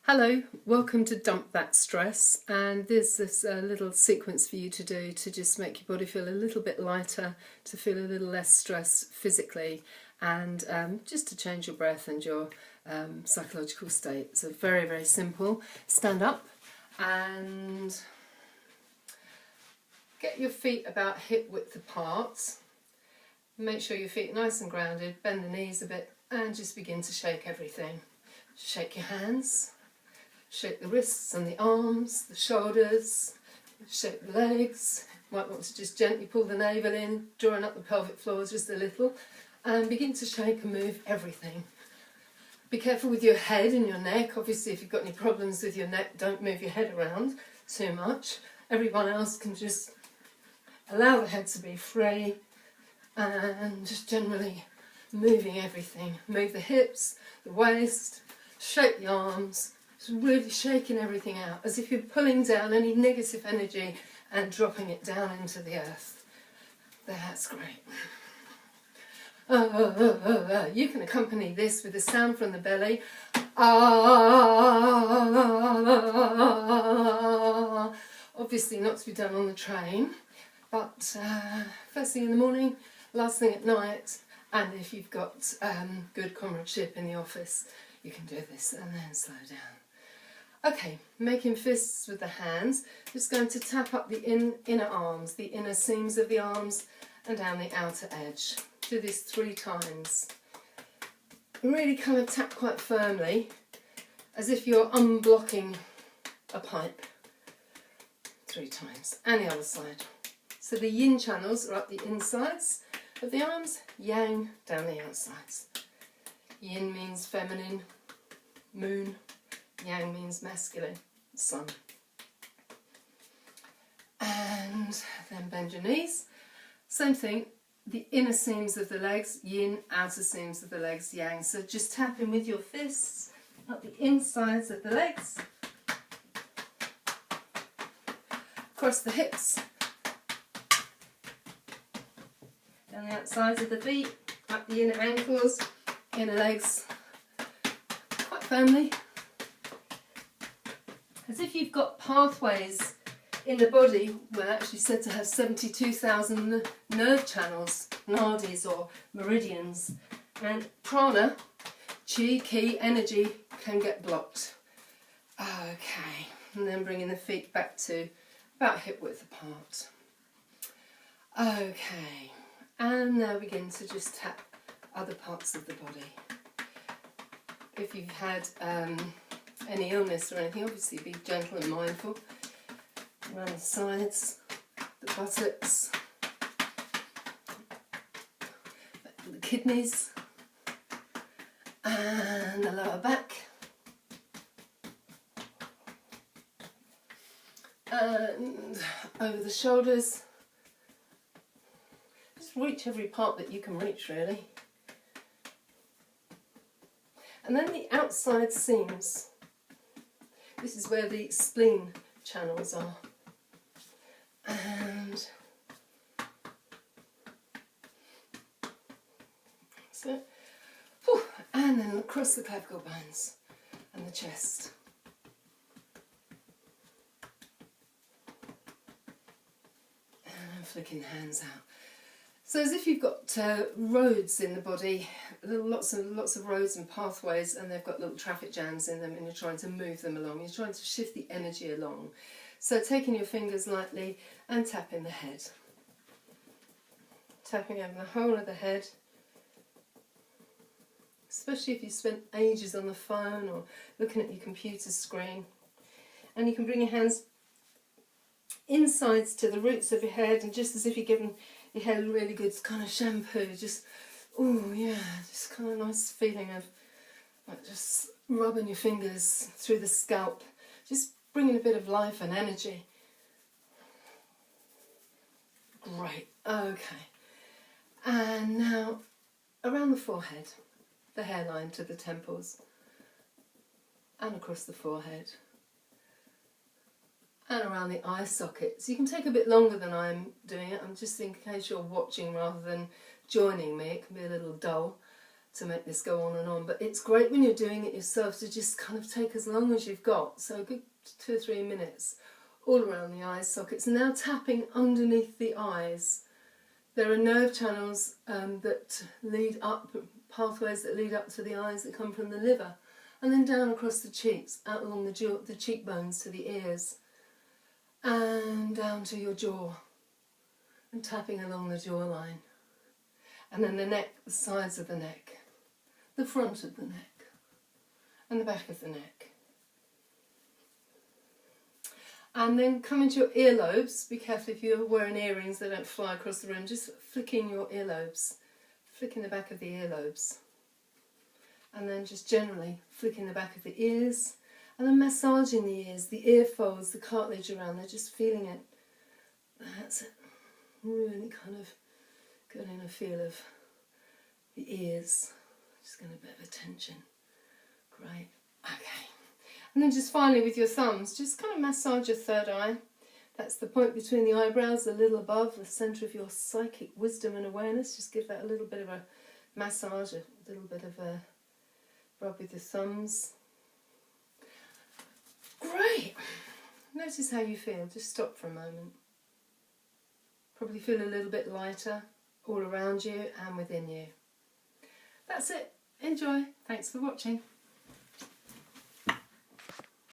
Hello, welcome to Dump That Stress, and there's this little sequence for you to do to just make your body feel a little bit lighter, to feel a little less stressed physically, and just to change your breath and your psychological state. So very, very simple. Stand up and get your feet about hip width apart. Make sure your feet are nice and grounded, bend the knees a bit, and just begin to shake everything. Shake your hands. Shake the wrists and the arms, the shoulders, shake the legs. Might want to just gently pull the navel in, drawing up the pelvic floor just a little, and begin to shake and move everything. Be careful with your head and your neck. Obviously, if you've got any problems with your neck, don't move your head around too much. Everyone else can just allow the head to be free and just generally moving everything. Move the hips, the waist, shake the arms. Just really shaking everything out, as if you're pulling down any negative energy and dropping it down into the earth. That's great. You can accompany this with a sound from the belly. Obviously not to be done on the train, but first thing in the morning, last thing at night, and if you've got good comradeship in the office, you can do this and then slow down. Okay, making fists with the hands, just going to tap up the inner arms, the inner seams of the arms and down the outer edge. Do this 3 times. Really kind of tap quite firmly, as if you're unblocking a pipe. 3 times. And the other side. So the yin channels are up the insides of the arms, yang down the outsides. Yin means feminine, moon. Yang means masculine, sun. And then bend your knees. Same thing, the inner seams of the legs, yin, outer seams of the legs, yang. So just tapping with your fists up the insides of the legs. Across the hips. Down the outsides of the feet, up the inner ankles, inner legs, quite firmly. As if you've got pathways in the body. We're actually said to have 72,000 nerve channels, nadis or meridians, and prana, chi, ki, energy can get blocked. Okay, and then bringing the feet back to about hip width apart. Okay, and now begin to just tap other parts of the body. If you've had any illness or anything, obviously be gentle and mindful. Around the sides, the buttocks, the kidneys, and the lower back, and over the shoulders. Just reach every part that you can reach, really. And then the outside seams. This is where the spleen channels are. And so, and then across the clavicle bones and the chest. And flicking the hands out. So as if you've got roads in the body, lots of roads and pathways, and they've got little traffic jams in them, and you're trying to move them along. You're trying to shift the energy along. So taking your fingers lightly and tapping the head. Tapping over the whole of the head. Especially if you spent ages on the phone or looking at your computer screen. And you can bring your hands insides to the roots of your head, and just as if you're giving your hair a really good kind of shampoo, just, oh yeah, just kind of nice feeling of like just rubbing your fingers through the scalp, just bringing a bit of life and energy. Great, okay. And now around the forehead, the hairline to the temples, and across the forehead. And around the eye sockets. You can take a bit longer than I'm doing it. I'm just in case you're watching rather than joining me. It can be a little dull. to make this go on and on, but it's great when you're doing it yourself to just kind of take as long as you've got, so a good 2 or 3 minutes, all around the eye sockets. Now tapping underneath the eyes. There are nerve channels that lead up, pathways that lead up to the eyes that come from the liver, and then down across the cheeks, out along the cheekbones to the ears, and down to your jaw, and tapping along the jawline, and then the neck, the sides of the neck, the front of the neck, and the back of the neck. And then come into your earlobes. Be careful if you're wearing earrings, they don't fly across the room. Just flicking your earlobes, flicking the back of the earlobes. And then just generally flicking the back of the ears. And then massaging the ears, the ear folds, the cartilage around there, just feeling it. That's it. Really kind of getting a feel of the ears. Just getting a bit of attention. Great. Okay. And then just finally with your thumbs, just kind of massage your third eye. That's the point between the eyebrows, a little above, the centre of your psychic wisdom and awareness. Just give that a little bit of a massage, a little bit of a rub with your thumbs. Great. Notice how you feel. Just stop for a moment. Probably feel a little bit lighter all around you and within you. That's it. Enjoy. Thanks for watching.